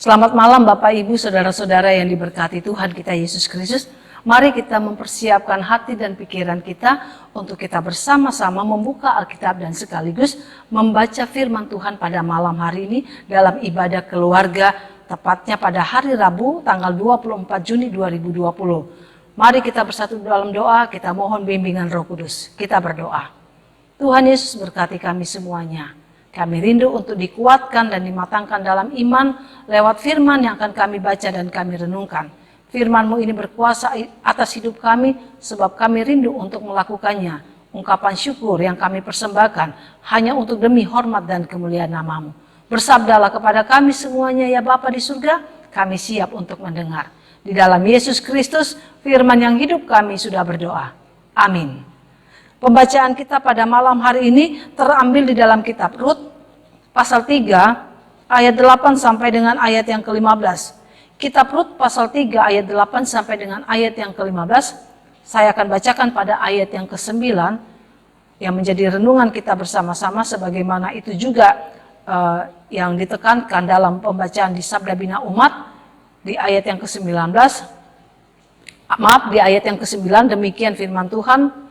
Selamat malam Bapak Ibu, Saudara-saudara yang diberkati Tuhan kita Yesus Kristus. Mari kita mempersiapkan hati dan pikiran kita untuk kita bersama-sama membuka Alkitab dan sekaligus membaca firman Tuhan pada malam hari ini dalam ibadah keluarga, tepatnya pada hari Rabu tanggal 24 Juni 2020. Mari kita bersatu dalam doa, kita mohon bimbingan Roh Kudus. Kita berdoa. Tuhan Yesus berkati kami semuanya. Kami rindu untuk dikuatkan dan dimatangkan dalam iman lewat firman yang akan kami baca dan kami renungkan. Firman-Mu ini berkuasa atas hidup kami sebab kami rindu untuk melakukannya. Ungkapan syukur yang kami persembahkan hanya untuk demi hormat dan kemuliaan nama-Mu. Bersabdalah kepada kami semuanya ya Bapa di surga, kami siap untuk mendengar. Di dalam Yesus Kristus, firman yang hidup kami sudah berdoa. Amin. Pembacaan kita pada malam hari ini terambil di dalam kitab Rut pasal 3 ayat 8 sampai dengan ayat yang ke-15. Kitab Rut pasal 3 ayat 8 sampai dengan ayat yang ke-15. Saya akan bacakan pada ayat yang ke-9 yang menjadi renungan kita bersama-sama, sebagaimana itu juga yang ditekankan dalam pembacaan di Sabda Bina Umat di ayat yang ke-19. Di ayat yang ke-9 demikian firman Tuhan.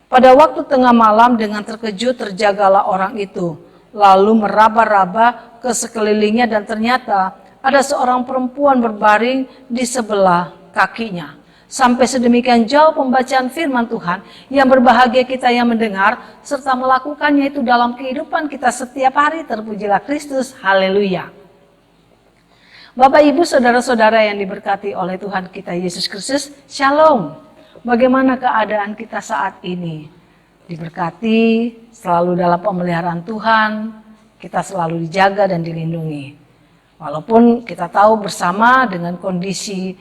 Pada waktu tengah malam dengan terkejut terjagalah orang itu, lalu meraba-raba ke sekelilingnya dan ternyata ada seorang perempuan berbaring di sebelah kakinya. Sampai sedemikian jauh pembacaan firman Tuhan yang berbahagia kita yang mendengar serta melakukannya itu dalam kehidupan kita setiap hari. Terpujilah Kristus, haleluya. Bapak Ibu Saudara-saudara yang diberkati oleh Tuhan kita Yesus Kristus, Shalom. Bagaimana keadaan kita saat ini? Diberkati, selalu dalam pemeliharaan Tuhan, kita selalu dijaga dan dilindungi. Walaupun kita tahu bersama dengan kondisi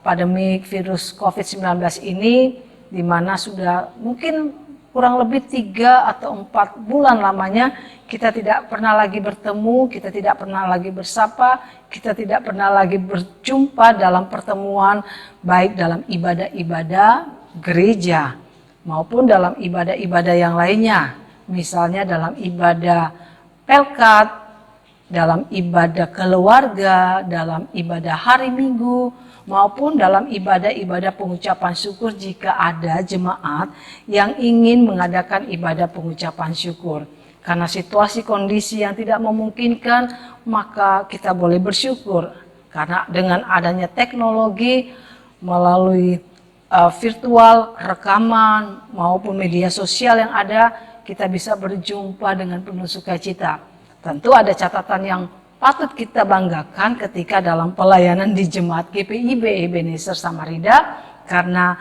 pandemik virus COVID-19 ini, di mana sudah mungkin kurang lebih 3 atau 4 bulan lamanya kita tidak pernah lagi bertemu, kita tidak pernah lagi bersapa, kita tidak pernah lagi berjumpa dalam pertemuan baik dalam ibadah-ibadah gereja maupun dalam ibadah-ibadah yang lainnya. Misalnya dalam ibadah Pelkat, dalam ibadah keluarga, dalam ibadah hari Minggu, maupun dalam ibadah-ibadah pengucapan syukur jika ada jemaat yang ingin mengadakan ibadah pengucapan syukur. Karena situasi kondisi yang tidak memungkinkan, maka kita boleh bersyukur. Karena dengan adanya teknologi melalui virtual, rekaman, maupun media sosial yang ada, kita bisa berjumpa dengan penuh sukacita. Tentu ada catatan yang patut kita banggakan ketika dalam pelayanan di Jemaat GPIB Ebenezer Samarinda, karena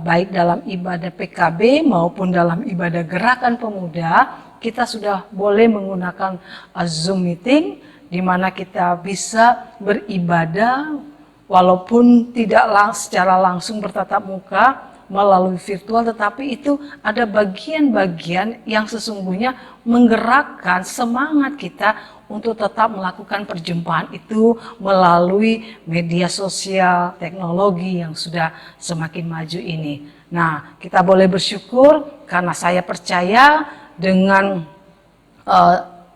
baik dalam ibadah PKB maupun dalam ibadah Gerakan Pemuda, kita sudah boleh menggunakan Zoom meeting, di mana kita bisa beribadah walaupun tidak secara langsung bertatap muka melalui virtual, tetapi itu ada bagian-bagian yang sesungguhnya menggerakkan semangat kita untuk tetap melakukan perjumpaan itu melalui media sosial, teknologi yang sudah semakin maju ini. Nah, kita boleh bersyukur karena saya percaya dengan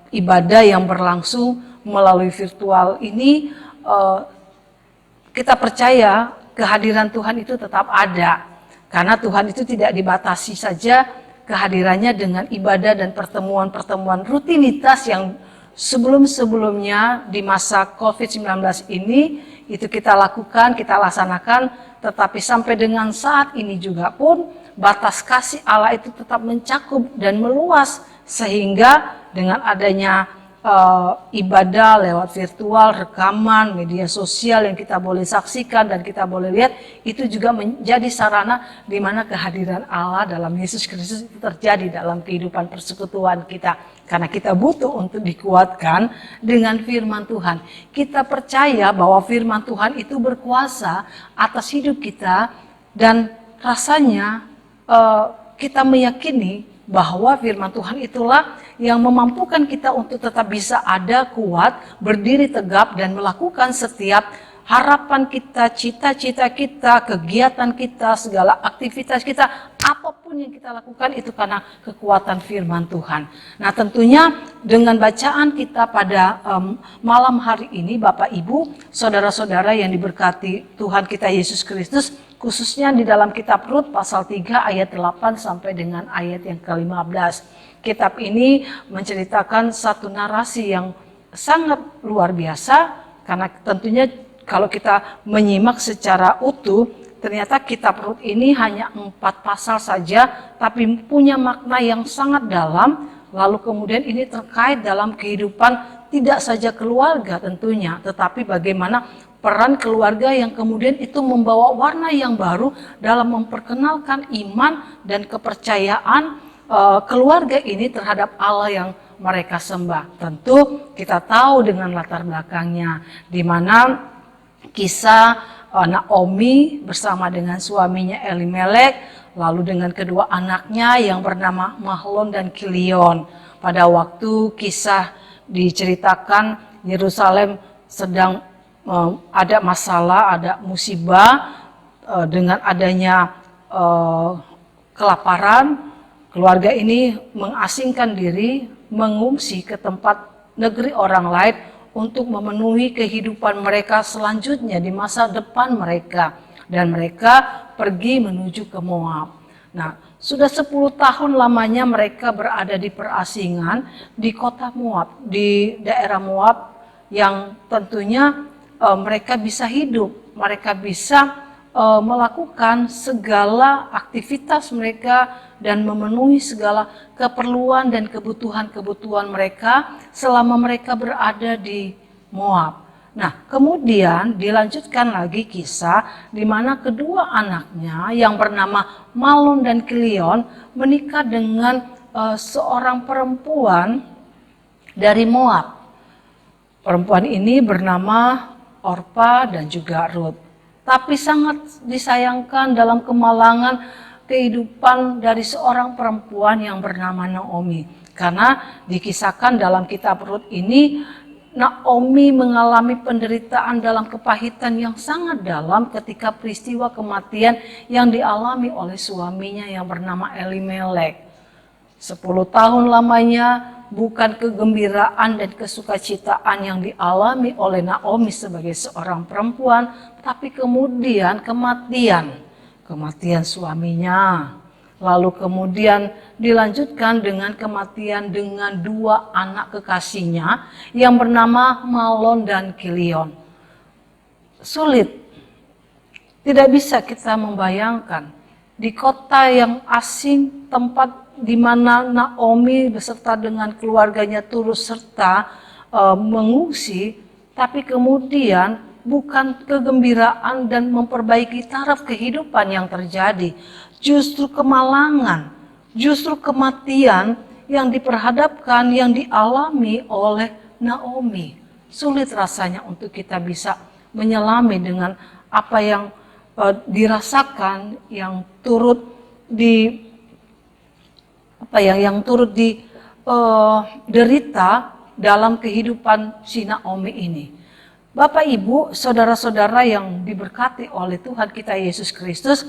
ibadah yang berlangsung melalui virtual ini, kita percaya kehadiran Tuhan itu tetap ada. Karena Tuhan itu tidak dibatasi saja kehadirannya dengan ibadah dan pertemuan-pertemuan rutinitas yang sebelum-sebelumnya di masa COVID-19 ini itu kita lakukan, kita laksanakan, tetapi sampai dengan saat ini juga pun batas kasih Allah itu tetap mencakup dan meluas, sehingga dengan adanya ibadah lewat virtual, rekaman, media sosial yang kita boleh saksikan dan kita boleh lihat, itu juga menjadi sarana di mana kehadiran Allah dalam Yesus Kristus itu terjadi dalam kehidupan persekutuan kita. Karena kita butuh untuk dikuatkan dengan firman Tuhan. Kita percaya bahwa firman Tuhan itu berkuasa atas hidup kita, dan rasanya kita meyakini bahwa firman Tuhan itulah yang memampukan kita untuk tetap bisa ada, kuat, berdiri tegap, dan melakukan setiap harapan kita, cita-cita kita, kegiatan kita, segala aktivitas kita, apapun apapun yang kita lakukan itu karena kekuatan firman Tuhan. Nah tentunya dengan bacaan kita pada malam hari ini, Bapak Ibu, saudara-saudara yang diberkati Tuhan kita Yesus Kristus, khususnya di dalam kitab Rut pasal 3 ayat 8 sampai dengan ayat yang ke-15. Kitab ini menceritakan satu narasi yang sangat luar biasa, karena tentunya kalau kita menyimak secara utuh, ternyata kitab Rut ini hanya 4 pasal saja, tapi punya makna yang sangat dalam. Lalu kemudian ini terkait dalam kehidupan tidak saja keluarga tentunya, tetapi bagaimana peran keluarga yang kemudian itu membawa warna yang baru dalam memperkenalkan iman dan kepercayaan keluarga ini terhadap Allah yang mereka sembah. Tentu kita tahu dengan latar belakangnya, di mana kisah Naomi bersama dengan suaminya Elimelek, lalu dengan kedua anaknya yang bernama Mahlon dan Kilion. Pada waktu kisah diceritakan Yerusalem sedang ada masalah, ada musibah dengan adanya kelaparan, keluarga ini mengasingkan diri, mengungsi ke tempat negeri orang lain untuk memenuhi kehidupan mereka selanjutnya di masa depan mereka. Dan mereka pergi menuju ke Moab. Nah, sudah 10 tahun lamanya mereka berada di perasingan di kota Moab, di daerah Moab yang tentunya mereka bisa hidup, mereka bisa melakukan segala aktivitas mereka dan memenuhi segala keperluan dan kebutuhan-kebutuhan mereka selama mereka berada di Moab. Nah, kemudian dilanjutkan lagi kisah di mana kedua anaknya yang bernama Mahlon dan Kilion menikah dengan seorang perempuan dari Moab. Perempuan ini bernama Orpa dan juga Rut. Tapi sangat disayangkan dalam kemalangan kehidupan dari seorang perempuan yang bernama Naomi. Karena dikisahkan dalam kitab Rut ini, Naomi mengalami penderitaan dalam kepahitan yang sangat dalam ketika peristiwa kematian yang dialami oleh suaminya yang bernama Elimelek. 10 tahun lamanya bukan kegembiraan dan kesukacitaan yang dialami oleh Naomi sebagai seorang perempuan, tapi kemudian kematian suaminya. Lalu kemudian dilanjutkan dengan kematian dengan 2 anak kekasihnya yang bernama Mahlon dan Kilion. Sulit, tidak bisa kita membayangkan di kota yang asing, tempat di mana Naomi beserta dengan keluarganya turut serta mengungsi, tapi kemudian bukan kegembiraan dan memperbaiki taraf kehidupan yang terjadi, justru kemalangan, justru kematian yang diperhadapkan, yang dialami oleh Naomi. Sulit rasanya untuk kita bisa menyelami dengan apa yang dirasakan, yang turut derita dalam kehidupan si Naomi ini. Bapak Ibu, saudara-saudara yang diberkati oleh Tuhan kita Yesus Kristus,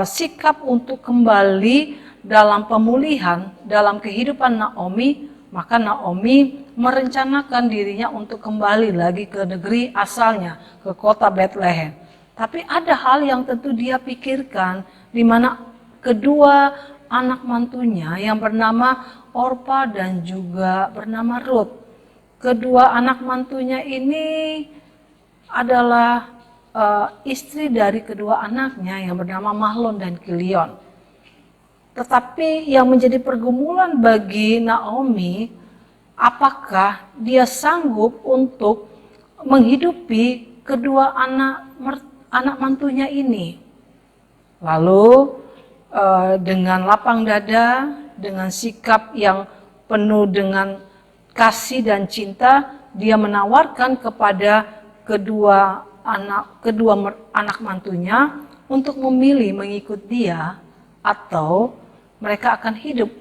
sikap untuk kembali dalam pemulihan dalam kehidupan Naomi, maka Naomi merencanakan dirinya untuk kembali lagi ke negeri asalnya, ke kota Bethlehem. Tapi ada hal yang tentu dia pikirkan, di mana kedua anak mantunya yang bernama Orpa dan juga bernama Rut. Kedua anak mantunya ini adalah istri dari kedua anaknya yang bernama Mahlon dan Kilion. Tetapi yang menjadi pergumulan bagi Naomi, apakah dia sanggup untuk menghidupi kedua anak mantunya ini? Lalu dengan lapang dada, dengan sikap yang penuh dengan kasih dan cinta, dia menawarkan kepada kedua anak mantunya untuk memilih mengikut dia atau mereka akan hidup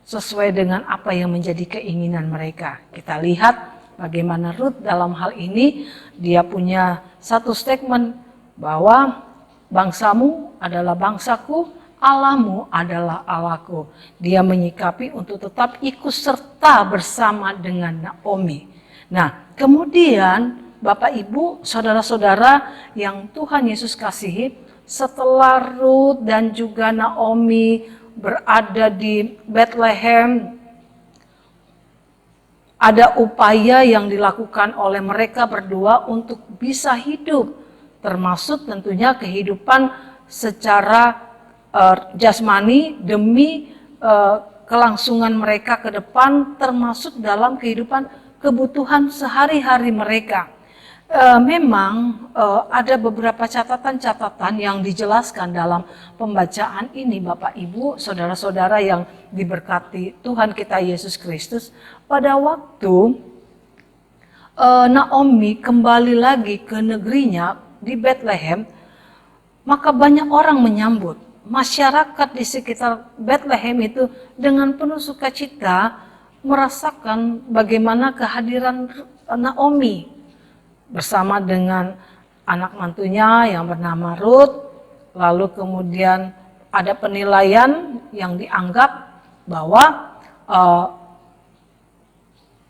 sesuai dengan apa yang menjadi keinginan mereka. Kita lihat bagaimana Rut dalam hal ini, dia punya satu statement bahwa bangsamu adalah bangsaku, Allahmu adalah Allahku. Dia menyikapi untuk tetap ikut serta bersama dengan Naomi. Nah, kemudian Bapak Ibu, saudara-saudara yang Tuhan Yesus kasihi, setelah Ruth dan juga Naomi berada di Bethlehem, ada upaya yang dilakukan oleh mereka berdua untuk bisa hidup, termasuk tentunya kehidupan secara jasmani demi kelangsungan mereka ke depan, termasuk dalam kehidupan kebutuhan sehari-hari mereka. Memang ada beberapa catatan-catatan yang dijelaskan dalam pembacaan ini, Bapak Ibu, saudara-saudara yang diberkati Tuhan kita Yesus Kristus. Pada waktu Naomi kembali lagi ke negerinya di Bethlehem, maka banyak orang menyambut. Masyarakat di sekitar Bethlehem itu dengan penuh sukacita merasakan bagaimana kehadiran Naomi bersama dengan anak mantunya yang bernama Ruth. Lalu kemudian ada penilaian yang dianggap bahwa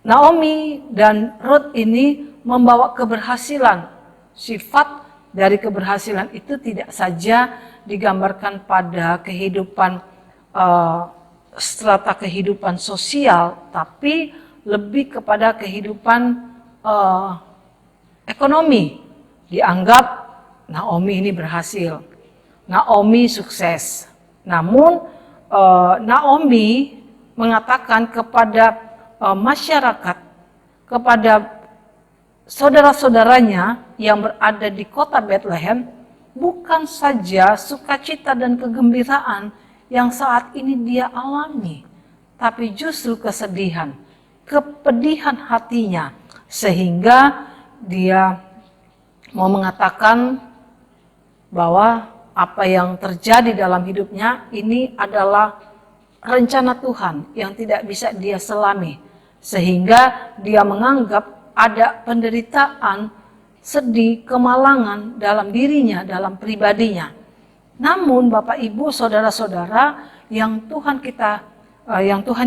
Naomi dan Ruth ini membawa keberhasilan. Sifat dari keberhasilan itu tidak saja digambarkan pada kehidupan strata kehidupan sosial, tapi lebih kepada kehidupan ekonomi. Dianggap Naomi ini berhasil, Naomi sukses. Namun Naomi mengatakan kepada masyarakat, kepada saudara-saudaranya yang berada di kota Bethlehem, bukan saja sukacita dan kegembiraan yang saat ini dia alami, tapi justru kesedihan, kepedihan hatinya, sehingga dia mau mengatakan bahwa apa yang terjadi dalam hidupnya ini adalah rencana Tuhan yang tidak bisa dia selami, sehingga dia menganggap ada penderitaan, sedih, kemalangan dalam dirinya, dalam pribadinya. Namun Bapak Ibu, saudara-saudara yang Tuhan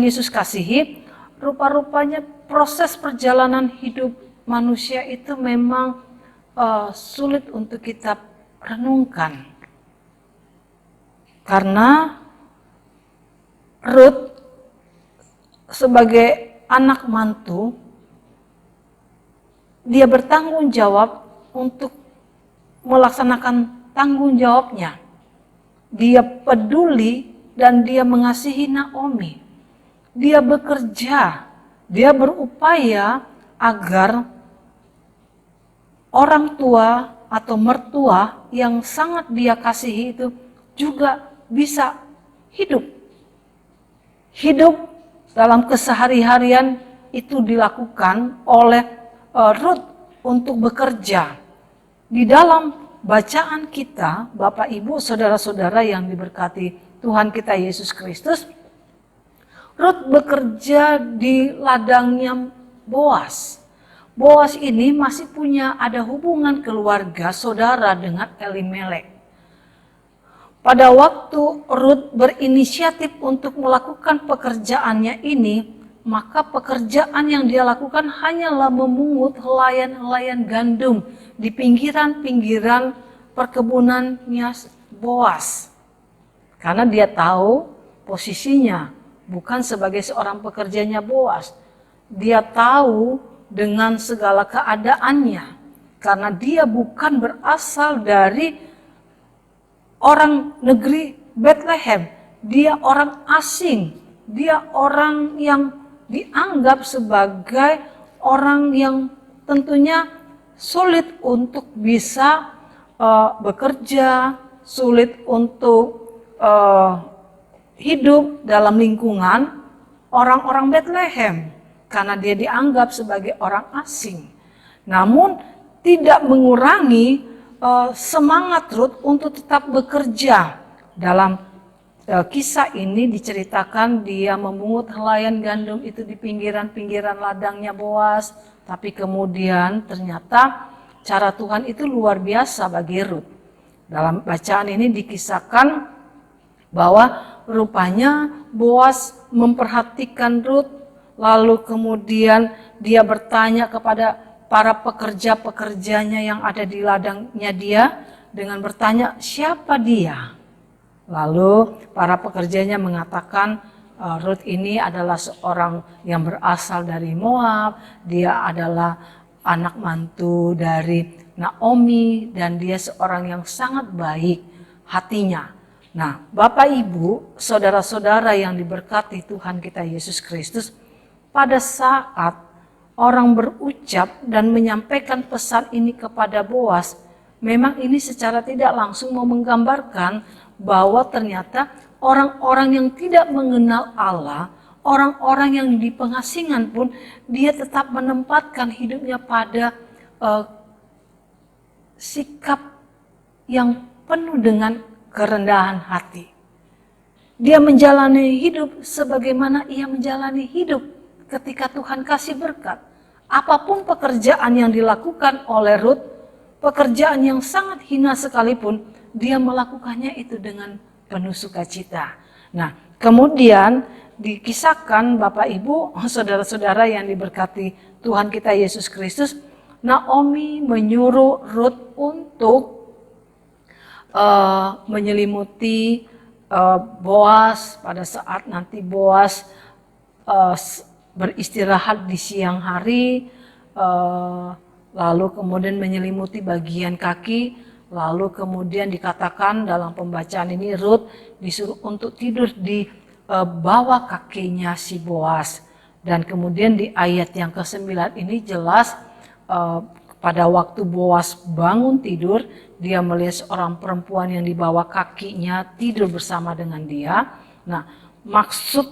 Yesus kasihi, rupa-rupanya proses perjalanan hidup manusia itu memang sulit untuk kita renungkan. Karena Ruth sebagai anak mantu, dia bertanggung jawab untuk melaksanakan tanggung jawabnya. Dia peduli dan dia mengasihi Naomi. Dia bekerja, dia berupaya agar orang tua atau mertua yang sangat dia kasihi itu juga bisa hidup. Hidup dalam kesehari-harian itu dilakukan oleh Ruth untuk bekerja. Di dalam bacaan kita, Bapak Ibu, saudara-saudara yang diberkati Tuhan kita Yesus Kristus, Ruth bekerja di ladangnya Boas. Boas ini masih punya ada hubungan keluarga saudara dengan Elimelek. Pada waktu Ruth berinisiatif untuk melakukan pekerjaannya ini, maka pekerjaan yang dia lakukan hanyalah memungut helaian-helaian gandum di pinggiran-pinggiran perkebunannya Boas. Karena dia tahu posisinya bukan sebagai seorang pekerjanya Boas. Dia tahu dengan segala keadaannya, karena dia bukan berasal dari orang negeri Bethlehem. Dia orang asing, dia orang yang dianggap sebagai orang yang tentunya sulit untuk bisa bekerja, sulit untuk hidup dalam lingkungan orang-orang Bethlehem, karena dia dianggap sebagai orang asing. Namun tidak mengurangi semangat Ruth untuk tetap bekerja. Dalam kisah ini diceritakan dia memungut helaian gandum itu di pinggiran-pinggiran ladangnya Boas. Tapi kemudian ternyata cara Tuhan itu luar biasa bagi Ruth. Dalam bacaan ini dikisahkan bahwa rupanya Boas memperhatikan Rut, lalu kemudian dia bertanya kepada para pekerja-pekerjanya yang ada di ladangnya dia dengan bertanya, siapa dia? Lalu para pekerjanya mengatakan, Rut ini adalah seorang yang berasal dari Moab, dia adalah anak mantu dari Naomi dan dia seorang yang sangat baik hatinya. Nah, Bapak Ibu, saudara-saudara yang diberkati Tuhan kita Yesus Kristus, pada saat orang berucap dan menyampaikan pesan ini kepada Boas, memang ini secara tidak langsung mau menggambarkan bahwa ternyata orang-orang yang tidak mengenal Allah, orang-orang yang di pengasingan pun, dia tetap menempatkan hidupnya pada sikap yang penuh dengan kerendahan hati. Dia menjalani hidup sebagaimana ia menjalani hidup ketika Tuhan kasih berkat. Apapun pekerjaan yang dilakukan oleh Rut, pekerjaan yang sangat hina sekalipun, dia melakukannya itu dengan penuh sukacita. Nah, kemudian dikisahkan Bapak Ibu, saudara-saudara yang diberkati Tuhan kita Yesus Kristus, Naomi menyuruh Rut untuk menyelimuti Boas pada saat nanti Boas beristirahat di siang hari, lalu kemudian menyelimuti bagian kaki, lalu kemudian dikatakan dalam pembacaan ini Rut disuruh untuk tidur di bawah kakinya si Boas. Dan kemudian di ayat yang ke-9 ini jelas pada waktu Boas bangun tidur, dia melihat seorang perempuan yang di bawah kakinya tidur bersama dengan dia. Nah, maksud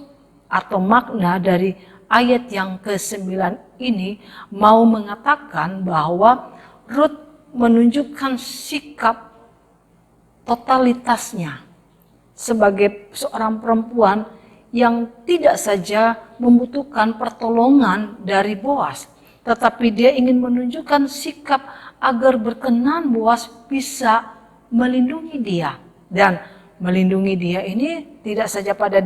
atau makna dari ayat yang ke-9 ini mau mengatakan bahwa Rut menunjukkan sikap totalitasnya sebagai seorang perempuan yang tidak saja membutuhkan pertolongan dari Boas, tetapi dia ingin menunjukkan sikap agar berkenan Boas bisa melindungi dia. Dan melindungi dia ini tidak saja pada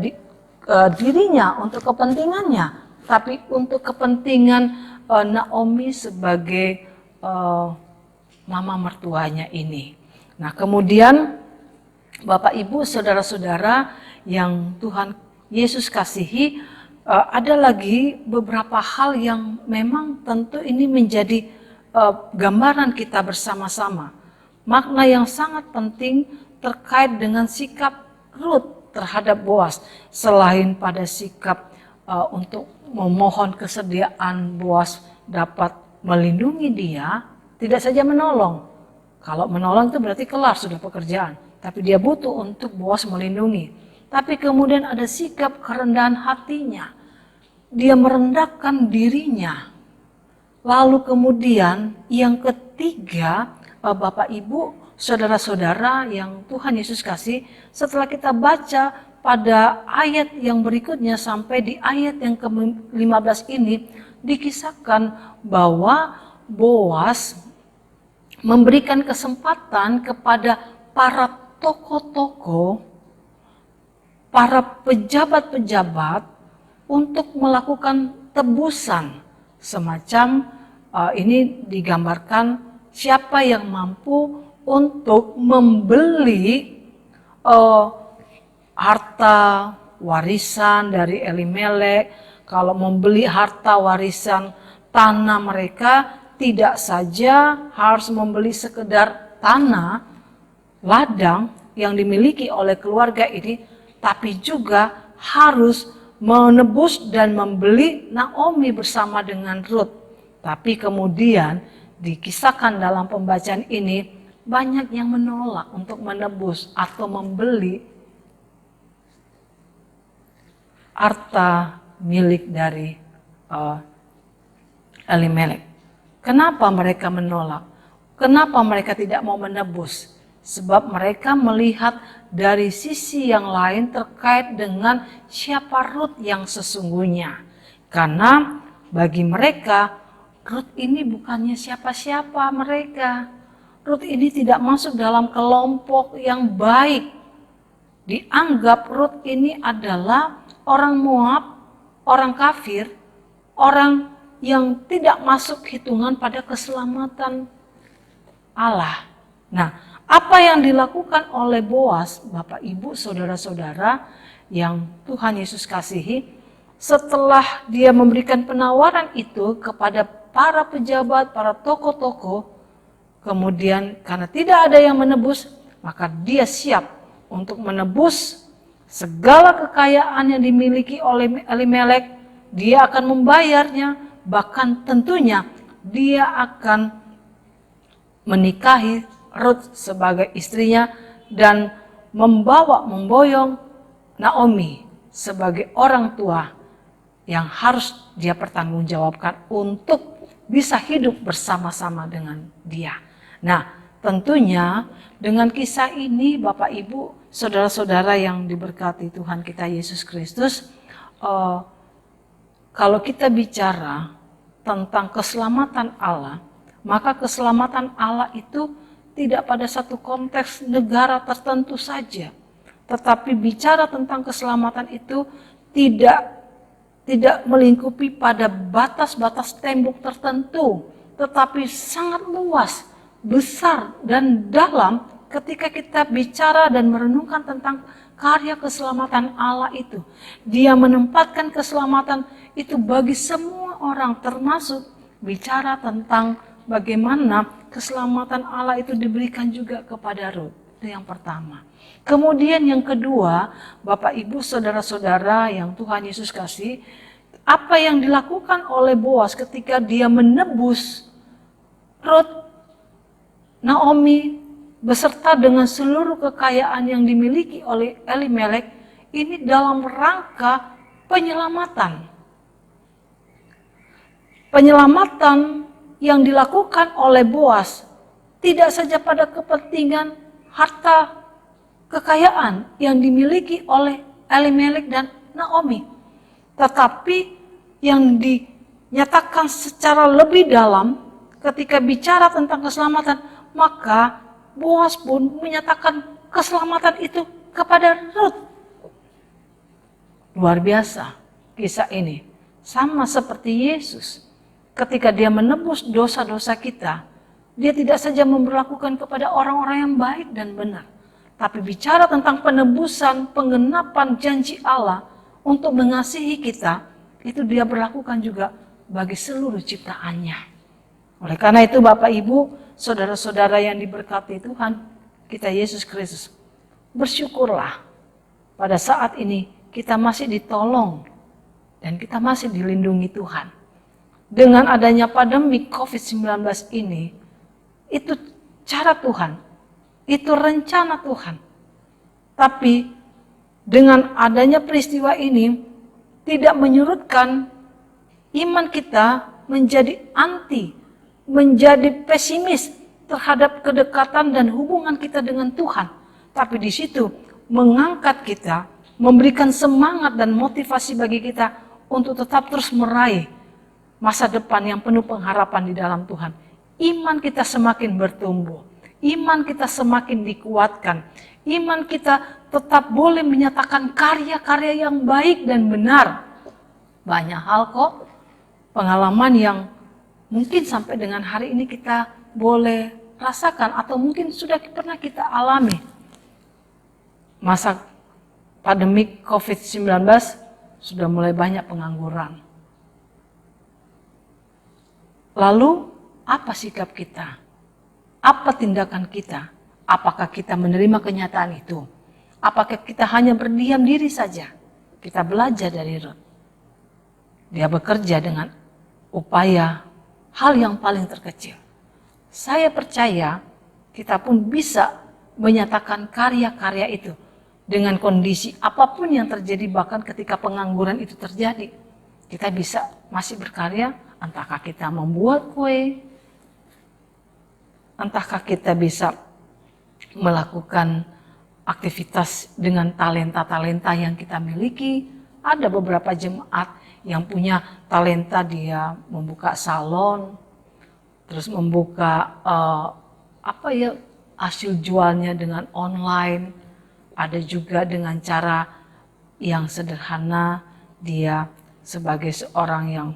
dirinya untuk kepentingannya, tapi untuk kepentingan Naomi sebagai mama mertuanya ini. Nah, kemudian Bapak Ibu, saudara-saudara yang Tuhan Yesus kasihi, ada lagi beberapa hal yang memang tentu ini menjadi gambaran kita bersama-sama. Makna yang sangat penting terkait dengan sikap Rut terhadap Boas. Selain pada sikap untuk memohon kesediaan Boas dapat melindungi dia, tidak saja menolong. Kalau menolong itu berarti kelar sudah pekerjaan. Tapi dia butuh untuk Boas melindungi. Tapi kemudian ada sikap kerendahan hatinya. Dia merendahkan dirinya. Lalu kemudian yang ketiga, Bapak Ibu, saudara-saudara yang Tuhan Yesus kasih, setelah kita baca pada ayat yang berikutnya sampai di ayat yang ke-15 ini, dikisahkan bahwa Boas memberikan kesempatan kepada para tokoh-tokoh, para pejabat-pejabat untuk melakukan tebusan. Semacam ini digambarkan siapa yang mampu untuk membeli harta warisan dari Elimelek. Kalau membeli harta warisan tanah mereka, tidak saja harus membeli sekedar tanah, ladang yang dimiliki oleh keluarga ini, tapi juga harus menebus dan membeli Naomi bersama dengan Rut. Tapi kemudian dikisahkan dalam pembacaan ini, banyak yang menolak untuk menebus atau membeli harta milik dari Elimelek. Kenapa mereka menolak? Kenapa mereka tidak mau menebus? Sebab mereka melihat dari sisi yang lain terkait dengan siapa Rut yang sesungguhnya. Karena bagi mereka, Rut ini bukannya siapa-siapa mereka. Rut ini tidak masuk dalam kelompok yang baik. dianggap Rut ini adalah orang Moab, orang kafir, orang yang tidak masuk hitungan pada keselamatan Allah. Nah, apa yang dilakukan oleh Boas, Bapak Ibu, saudara-saudara yang Tuhan Yesus kasihi, setelah dia memberikan penawaran itu kepada para pejabat, para tokoh-tokoh, kemudian karena tidak ada yang menebus, maka dia siap untuk menebus segala kekayaan yang dimiliki oleh Elimelek. Dia akan membayarnya, bahkan tentunya dia akan menikahi Rut sebagai istrinya dan memboyong Naomi sebagai orang tua yang harus dia pertanggungjawabkan untuk bisa hidup bersama-sama dengan dia. Nah, tentunya dengan kisah ini Bapak Ibu, saudara-saudara yang diberkati Tuhan kita Yesus Kristus, kalau kita bicara tentang keselamatan Allah, maka keselamatan Allah itu tidak pada satu konteks negara tertentu saja. Tetapi bicara tentang keselamatan itu tidak melingkupi pada batas-batas tembok tertentu, tetapi sangat luas, besar dan dalam ketika kita bicara dan merenungkan tentang karya keselamatan Allah itu. Dia menempatkan keselamatan itu bagi semua orang, termasuk bicara tentang bagaimana keselamatan Allah itu diberikan juga kepada Rut. Itu yang pertama. Kemudian yang kedua, Bapak Ibu saudara-saudara yang Tuhan Yesus kasih, apa yang dilakukan oleh Boas ketika dia menebus Rut, Naomi beserta dengan seluruh kekayaan yang dimiliki oleh Elimelek, ini dalam rangka penyelamatan. Penyelamatan yang dilakukan oleh Boas tidak saja pada kepentingan harta kekayaan yang dimiliki oleh Elimelek dan Naomi, tetapi yang dinyatakan secara lebih dalam ketika bicara tentang keselamatan, maka Boas pun menyatakan keselamatan itu kepada Rut. Luar biasa kisah ini, sama seperti Yesus. Ketika dia menebus dosa-dosa kita, dia tidak saja memberlakukan kepada orang-orang yang baik dan benar, tapi bicara tentang penebusan, penggenapan janji Allah untuk mengasihi kita, itu dia berlakukan juga bagi seluruh ciptaannya. Oleh karena itu Bapak Ibu, saudara-saudara yang diberkati Tuhan kita Yesus Kristus, bersyukurlah pada saat ini kita masih ditolong dan kita masih dilindungi Tuhan. Dengan adanya pandemi COVID-19 ini, itu cara Tuhan, itu rencana Tuhan. Tapi dengan adanya peristiwa ini tidak menyurutkan iman kita menjadi anti, menjadi pesimis terhadap kedekatan dan hubungan kita dengan Tuhan. Tapi di situ mengangkat kita, memberikan semangat dan motivasi bagi kita untuk tetap terus meraih masa depan yang penuh pengharapan di dalam Tuhan. Iman kita semakin bertumbuh, iman kita semakin dikuatkan, iman kita tetap boleh menyatakan karya-karya yang baik dan benar. Banyak hal kok, pengalaman yang mungkin sampai dengan hari ini kita boleh rasakan atau mungkin sudah pernah kita alami. Masa pandemi COVID-19 sudah mulai banyak pengangguran. Lalu apa sikap kita? Apa tindakan kita? Apakah kita menerima kenyataan itu? Apakah kita hanya berdiam diri saja? Kita belajar dari Rut. Dia bekerja dengan upaya hal yang paling terkecil. Saya percaya kita pun bisa menyatakan karya-karya itu dengan kondisi apapun yang terjadi, bahkan ketika pengangguran itu terjadi. Kita bisa masih berkarya. Entahkah kita membuat kue, entahkah kita bisa melakukan aktivitas dengan talenta-talenta yang kita miliki. Ada beberapa jemaat yang punya talenta, dia membuka salon, terus membuka hasil jualnya dengan online. ada juga dengan cara yang sederhana, dia sebagai seorang yang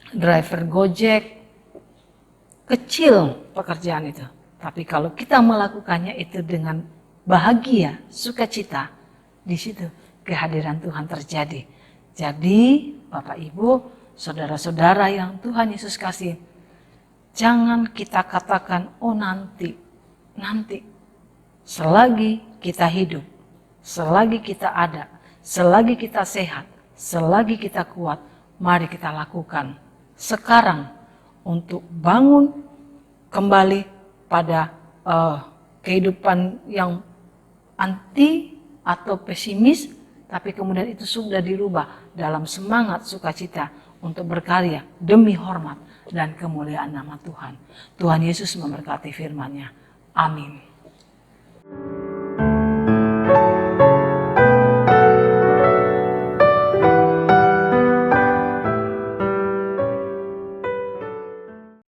driver Gojek, kecil pekerjaan itu. Tapi kalau kita melakukannya itu dengan bahagia, sukacita, di situ kehadiran Tuhan terjadi. Jadi Bapak Ibu, saudara-saudara yang Tuhan Yesus kasih, jangan kita katakan, oh nanti. Selagi kita hidup, selagi kita ada, selagi kita sehat, selagi kita kuat, mari kita lakukan sekarang untuk bangun kembali pada kehidupan yang anti atau pesimis, tapi kemudian itu sudah dirubah dalam semangat sukacita untuk berkarya demi hormat dan kemuliaan nama Tuhan. Tuhan Yesus memberkati firman-Nya. Amin.